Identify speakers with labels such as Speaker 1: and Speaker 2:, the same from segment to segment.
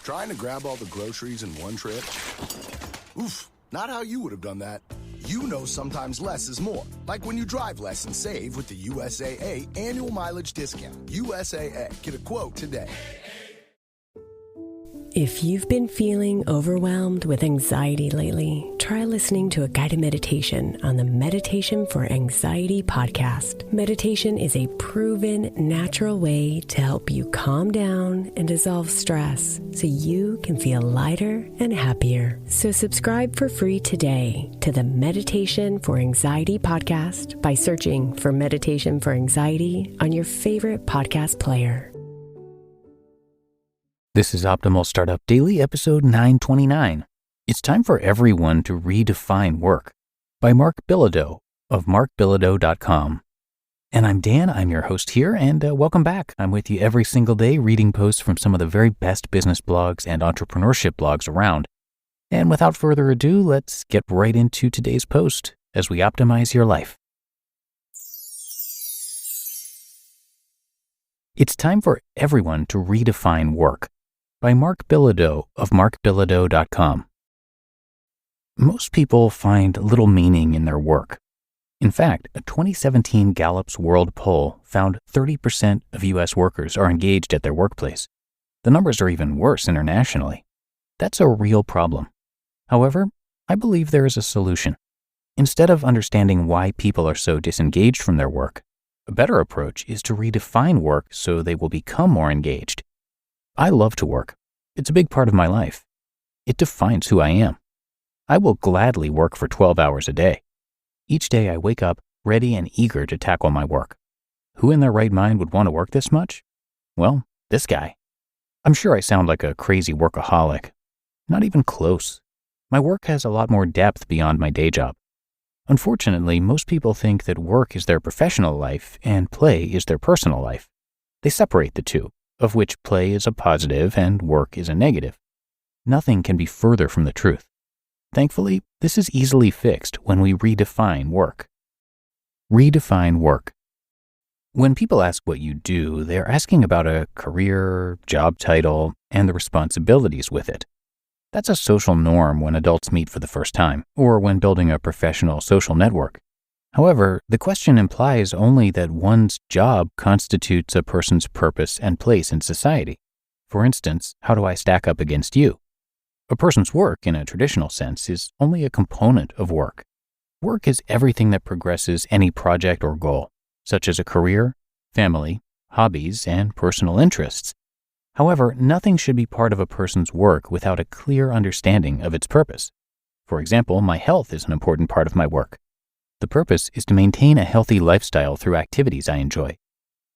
Speaker 1: Trying to grab all the groceries in one trip? Oof, not how you would have done that. You know sometimes less is more. Like when you drive less and save with the USAA annual mileage discount. USAA. Get a quote today.
Speaker 2: If you've been feeling overwhelmed with anxiety lately, try listening to a guided meditation on the Meditation for Anxiety podcast. Meditation is a proven, natural way to help you calm down and dissolve stress so you can feel lighter and happier. So subscribe for free today to the Meditation for Anxiety podcast by searching for Meditation for Anxiety on your favorite podcast player.
Speaker 3: This is Optimal Startup Daily, episode 929. It's time for everyone to redefine work by Marc Bilodeau of marcbilodeau.com. And I'm Dan, I'm your host here, and welcome back. I'm with you every single day reading posts from some of the very best business blogs and entrepreneurship blogs around. And without further ado, let's get right into today's post as we optimize your life. It's time for everyone to redefine work by Marc Bilodeau of marcbilodeau.com. Most people find little meaning in their work. In fact, a 2017 Gallup's World Poll found 30% of U.S. workers are engaged at their workplace. The numbers are even worse internationally. That's a real problem. However, I believe there is a solution. Instead of understanding why people are so disengaged from their work, a better approach is to redefine work so they will become more engaged. I love to work. It's a big part of my life. It defines who I am. I will gladly work for 12 hours a day. Each day I wake up ready and eager to tackle my work. Who in their right mind would want to work this much? Well, this guy. I'm sure I sound like a crazy workaholic. Not even close. My work has a lot more depth beyond my day job. Unfortunately, most people think that work is their professional life and play is their personal life. They separate the two, of which play is a positive and work is a negative. Nothing can be further from the truth. Thankfully, this is easily fixed when we redefine work. Redefine work. When people ask what you do, they're asking about a career, job title, and the responsibilities with it. That's a social norm when adults meet for the first time, or when building a professional social network. However, the question implies only that one's job constitutes a person's purpose and place in society. For instance, how do I stack up against you? A person's work, in a traditional sense, is only a component of work. Work is everything that progresses any project or goal, such as a career, family, hobbies, and personal interests. However, nothing should be part of a person's work without a clear understanding of its purpose. For example, my health is an important part of my work. The purpose is to maintain a healthy lifestyle through activities I enjoy.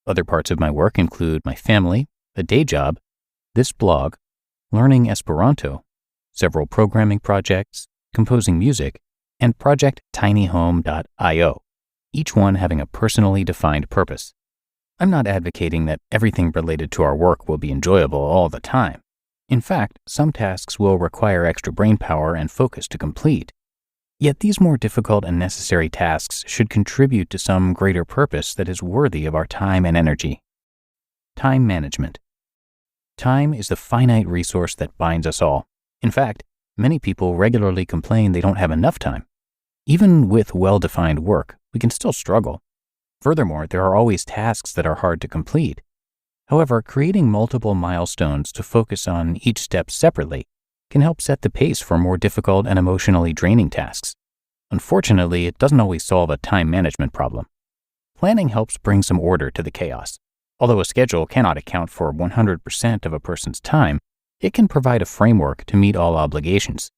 Speaker 3: Other parts of my work include my family, a day job, this blog, learning Esperanto, several programming projects, composing music, and project tinyhome.io, each one having a personally defined purpose. I'm not advocating that everything related to our work will be enjoyable all the time. In fact, some tasks will require extra brainpower and focus to complete. Yet these more difficult and necessary tasks should contribute to some greater purpose that is worthy of our time and energy. Time management. Time is the finite resource that binds us all. In fact, many people regularly complain they don't have enough time. Even with well-defined work, we can still struggle. Furthermore, there are always tasks that are hard to complete. However, creating multiple milestones to focus on each step separately can help set the pace for more difficult and emotionally draining tasks. Unfortunately, it doesn't always solve a time management problem. Planning helps bring some order to the chaos. Although a schedule cannot account for 100% of a person's time, it can provide a framework to meet all obligations.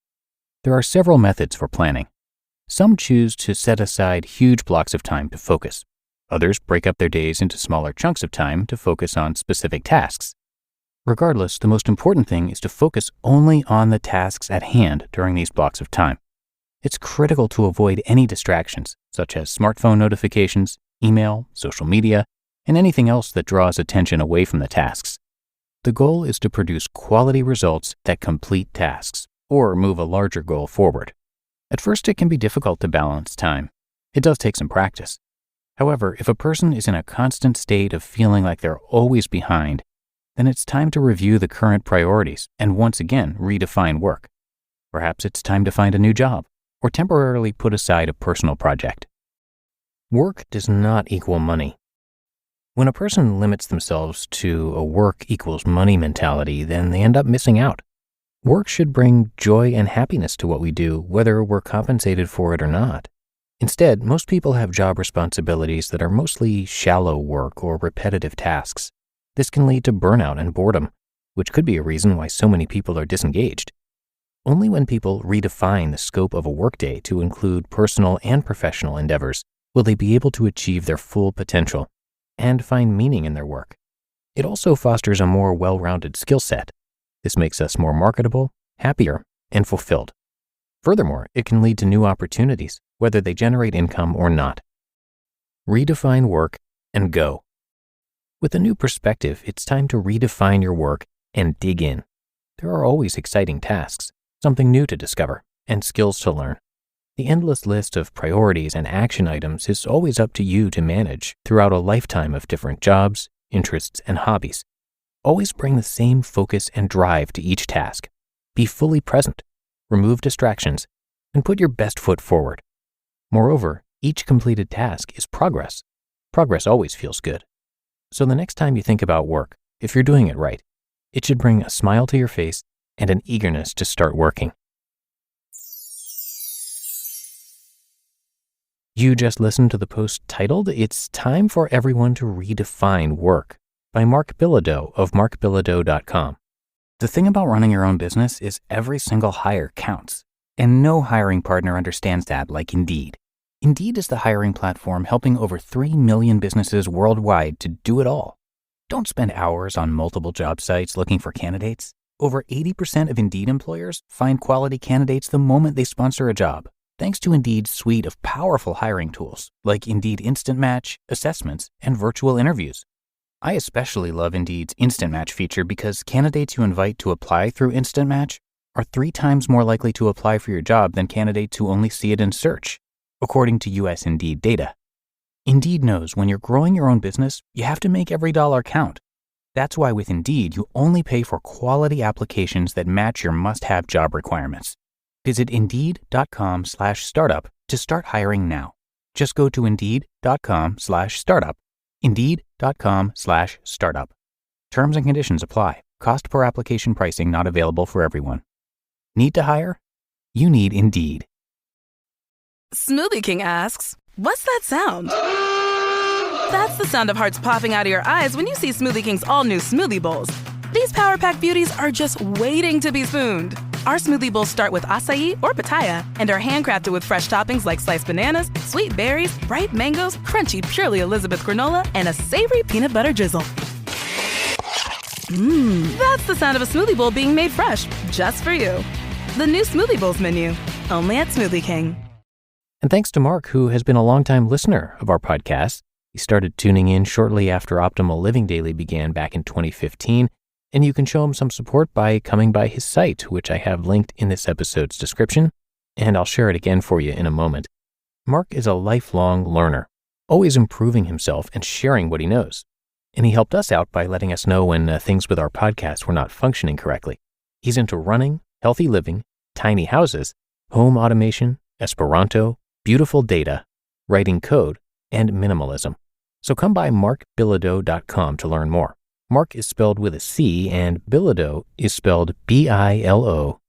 Speaker 3: There are several methods for planning. Some choose to set aside huge blocks of time to focus. Others break up their days into smaller chunks of time to focus on specific tasks. Regardless, the most important thing is to focus only on the tasks at hand during these blocks of time. It's critical to avoid any distractions, such as smartphone notifications, email, social media, and anything else that draws attention away from the tasks. The goal is to produce quality results that complete tasks, or move a larger goal forward. At first, it can be difficult to balance time. It does take some practice. However, if a person is in a constant state of feeling like they're always behind, then it's time to review the current priorities and once again redefine work. Perhaps it's time to find a new job or temporarily put aside a personal project. Work does not equal money. When a person limits themselves to a work equals money mentality, then they end up missing out. Work should bring joy and happiness to what we do, whether we're compensated for it or not. Instead, most people have job responsibilities that are mostly shallow work or repetitive tasks. This can lead to burnout and boredom, which could be a reason why so many people are disengaged. Only when people redefine the scope of a workday to include personal and professional endeavors will they be able to achieve their full potential and find meaning in their work. It also fosters a more well-rounded skill set. This makes us more marketable, happier, and fulfilled. Furthermore, it can lead to new opportunities, whether they generate income or not. Redefine work and go. With a new perspective, it's time to redefine your work and dig in. There are always exciting tasks, something new to discover, and skills to learn. The endless list of priorities and action items is always up to you to manage throughout a lifetime of different jobs, interests, and hobbies. Always bring the same focus and drive to each task. Be fully present, remove distractions, and put your best foot forward. Moreover, each completed task is progress. Progress always feels good. So the next time you think about work, if you're doing it right, it should bring a smile to your face and an eagerness to start working. You just listened to the post titled, "It's Time for Everyone to Redefine Work" by Marc Bilodeau of marcbilodeau.com. The thing about running your own business is every single hire counts, and no hiring partner understands that like Indeed. Indeed is the hiring platform helping over 3 million businesses worldwide to do it all. Don't spend hours on multiple job sites looking for candidates. Over 80% of Indeed employers find quality candidates the moment they sponsor a job, thanks to Indeed's suite of powerful hiring tools like Indeed Instant Match, assessments, and virtual interviews. I especially love Indeed's Instant Match feature because candidates you invite to apply through Instant Match are 3 times more likely to apply for your job than candidates who only see it in search, according to US Indeed data. Indeed knows when you're growing your own business, you have to make every dollar count. That's why with Indeed, you only pay for quality applications that match your must-have job requirements. Visit Indeed.com/startup to start hiring now. Just go to Indeed.com/startup. Indeed.com/startup. Terms and conditions apply. Cost per application pricing not available for everyone. Need to hire? You need Indeed.
Speaker 4: Smoothie King asks, what's that sound? That's the sound of hearts popping out of your eyes when you see Smoothie King's all-new smoothie bowls. These Power Pack beauties are just waiting to be spooned. Our smoothie bowls start with acai or pitaya and are handcrafted with fresh toppings like sliced bananas, sweet berries, ripe mangoes, crunchy Purely Elizabeth granola, and a savory peanut butter drizzle. That's the sound of a smoothie bowl being made fresh, just for you. The new Smoothie Bowls menu, only at Smoothie King.
Speaker 3: And thanks to Marc, who has been a longtime listener of our podcast. He started tuning in shortly after Optimal Living Daily began back in 2015, and you can show him some support by coming by his site, which I have linked in this episode's description, and I'll share it again for you in a moment. Marc is a lifelong learner, always improving himself and sharing what he knows. And he helped us out by letting us know when things with our podcast were not functioning correctly. He's into running, healthy living, tiny houses, home automation, Esperanto, beautiful data, writing code, and minimalism. So come by marcbilodeau.com to learn more. Marc is spelled with a C and Bilodeau is spelled Bilodeau.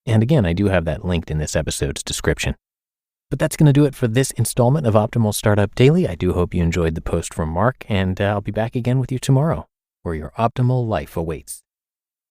Speaker 3: And again, I do have that linked in this episode's description. But that's going to do it for this installment of Optimal Startup Daily. I do hope you enjoyed the post from Marc, and I'll be back again with you tomorrow, where your optimal life awaits.